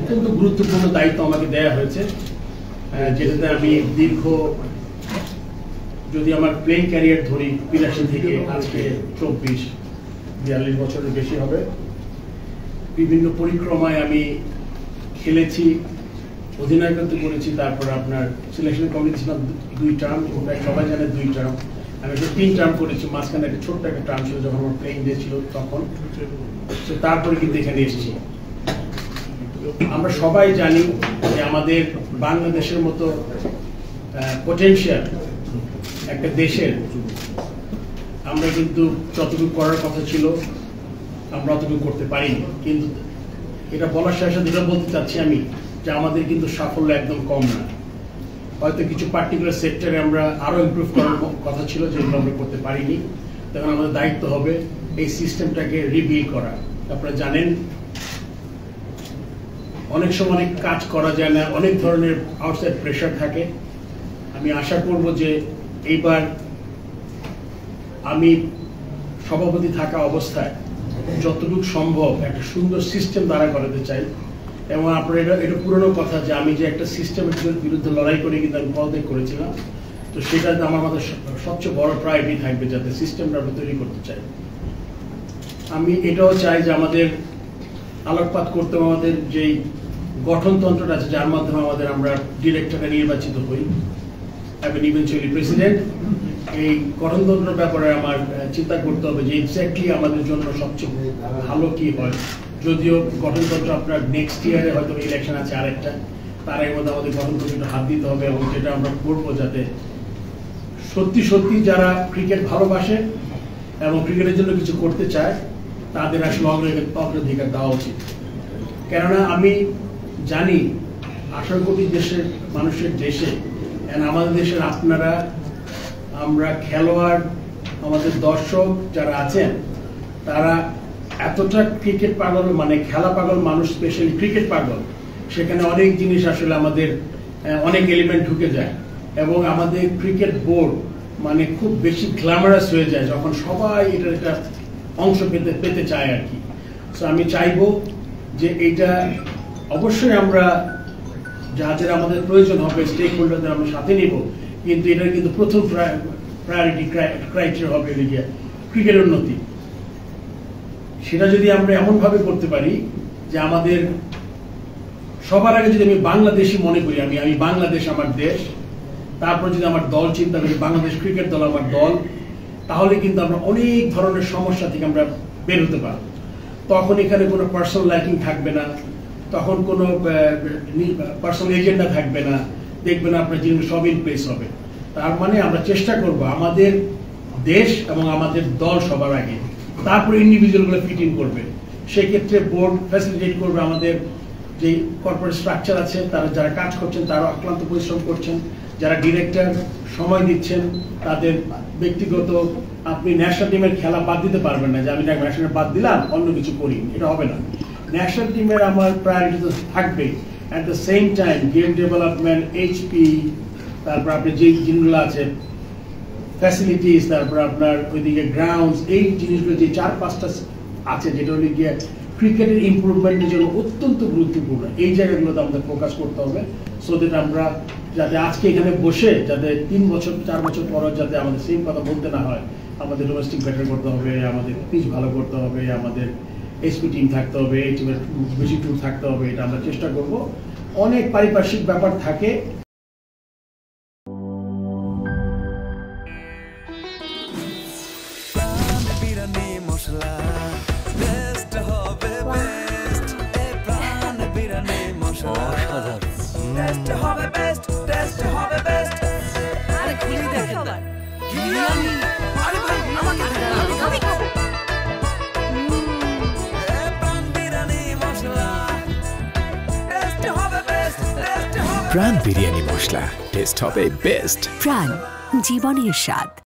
অত্যন্ত গুরুত্বপূর্ণ দায়িত্ব আমাকে দেওয়া হয়েছে, যেটাতে আমি দীর্ঘ, যদি আমার প্লেইং ক্যারিয়ার ধরি 82 থেকে আজকে 42 বছরের বেশি হবে, বিভিন্ন পরিক্রমায় আমি খেলেছি, অধিনায়কত্ব করেছি, তারপর আপনার সিলেকশন কমিটি ছিলাম 2 টার্ম, সবাই জানে 2 টার্ম, আমি 3 টার্ম করেছি, মাঝখানে একটা ছোট্ট একটা টার্ম ছিল যখন আমার প্লেইং ডে ছিল তখন। তারপরে কিন্তু এখানে এসেছি। আমরা সবাই জানি যে আমাদের বাংলাদেশের মতো পটেনশিয়াল একটা দেশের আমরা কিন্তু যতটুকু করার কথা ছিল আমরা অতটুকু করতে পারিনি। কিন্তু এটা বলার সাথে সাথে এটা বলতে চাচ্ছি আমি যে আমাদের কিন্তু সাফল্য একদম কম না। হয়তো কিছু পার্টিকুলার সেক্টরে আমরা আরো ইমপ্রুভ করার কথা ছিল, যেগুলো আমরা করতে পারিনি। তখন আমাদের দায়িত্ব হবে এই সিস্টেমটাকে রিবিল্ড করা। আপনারা জানেন অনেক সময় অনেক কাজ করা যায় না, অনেক ধরনের আউটসাইড প্রেশার থাকে। আমি আশা করব যে এইবার আমি সভাপতি থাকা অবস্থায় যতটুকু সম্ভব একটা সুন্দর সিস্টেম দ্বারা করাতে চাই। এবং আপনার এটা পুরনো কথা যে আমি যে একটা সিস্টেমের বিরুদ্ধে লড়াই করে কিন্তু আমি পদত্যাগ করেছিলাম, তো সেটাতে আমার মাথায় সবচেয়ে বড় প্রায়োরিটি থাকবে, যাতে সিস্টেমটা আমরা তৈরি করতে চাই। আমি এটাও চাই যে আমাদের আলোকপাত করতে আমাদের যেই গঠনতন্ত্রটা আছে, যার মাধ্যমে আমরা ডিরেক্টরকে নির্বাচিত হই এবং ইভেনচুয়ালি প্রেসিডেন্ট, এই গঠনতন্ত্রের ব্যাপারে আমার চিন্তা করতে হবে যে এক্স্যাক্টলি আমাদের জন্য সবচেয়ে ভালো কি হয়। যদিও গঠনতন্ত্র আপনার নেক্সট ইয়ারে হয়তো ইলেকশন আছে আরেকটা, তার এর মধ্যে আমাদের গঠনতন্ত্রটা হাত দিতে হবে এবং যেটা আমরা করবো যাতে সত্যি সত্যি যারা ক্রিকেট ভালোবাসে এবং ক্রিকেটের জন্য কিছু করতে চায় তাদের আসলে অগ্রাধিকার দেওয়া উচিত। কেননা আমি জানি 18 কোটি দেশের মানুষের দেশে আমাদের দেশের আপনারা, আমরা খেলোয়াড়, আমাদের দর্শক যারা আছেন তারা এতটা ক্রিকেট পাগল, মানে খেলা পাগল মানুষ, স্পেশালি ক্রিকেট পাগল। সেখানে অনেক জিনিস আসলে আমাদের অনেক এলিমেন্ট ঢুকে যায় এবং আমাদের ক্রিকেট বোর্ড মানে খুব বেশি গ্ল্যামারাস হয়ে যায় যখন সবাই এটার একটা অংশ পেতে চায় আর কি। সো আমি চাইবো যে এটা অবশ্যই আমরা যাদের আমাদের প্রয়োজন হবে স্টেক হোল্ডারদের আমরা সাথে নিব, কিন্তু এটার কিন্তু প্রথম প্রায়োরিটি ক্রাইটেরিয়া হবে ক্রিকেট উন্নতি। সেটা যদি আমরা এমন ভাবে করতে পারি যে আমাদের সবার আগে যদি আমি বাংলাদেশি মনে করি, আমি বাংলাদেশ আমার দেশ, তারপর যদি আমার দল চিন্তা করি বাংলাদেশ ক্রিকেট দল আমার দল, তাহলে কিন্তু আমরা অনেক ধরনের সমস্যা থেকে আমরা বের হতে পারব। তখন এখানে কোনো পার্সোনাল লাইকিং থাকবে না, তখন কোনো পার্সোনাল এজেন্ডা থাকবে না, দেখবেন আপনার জিনিস সব ইন প্লেস হবে। তার মানে আমরা চেষ্টা করব আমাদের দেশ এবং আমাদের দল সবার আগে, তারপরে ইন্ডিভিজুয়ালগুলো ফিট ইন করবে। সেক্ষেত্রে বোর্ড ফ্যাসিলিটেট করবে আমাদের যে কর্পোরেট স্ট্রাকচার আছে, তারা যারা কাজ করছেন তারা অক্লান্ত পরিশ্রম করছেন, যারা ডিরেক্টর সময় দিচ্ছেন তাদের ব্যক্তিগত, আপনি ন্যাশনাল টিমের খেলা বাদ দিতে পারবেন না যে আমি ন্যাশনাল বাদ দিলাম অন্য কিছু করি, এটা হবে না। ন্যাশনাল টিমের আমার প্রায়োরিটি তো থাকবে। At the same time game development, HP, তারপর আপনি যে জিনিসগুলো আছে ফ্যাসিলিটিস, তারপর আপনার ওইদিকে গ্রাউন্ডস, এই জিনিসগুলো যে 4-5টা আছে যেটা হলে গিয়ে ক্রিকেটের ইমপ্রুভমেন্টের জন্য অত্যন্ত গুরুত্বপূর্ণ, এই জায়গাগুলোতে আমাদের ফোকাস করতে হবে। সো দ্যাট আমরা যাতে আজকে এখানে বসে যাতে 3 বছর 4 বছর পর যাতে আমাদের সেম কথা বলতে না হয়। আমাদের ডোমেস্টিক বেটার করতে হবে, আমাদের পিচ ভালো করতে হবে, আমাদের এসপি টিম থাকতে হবে, এই টিমের বেশি টুর থাকতে হবে, এটা আমরা চেষ্টা করব। অনেক পারিপার্শ্বিক ব্যাপার থাকে। প্রাণ বিরিয়ানি মশলা, টেস্ট হবে বেস্ট। প্রাণ, জীবনের স্বাদ।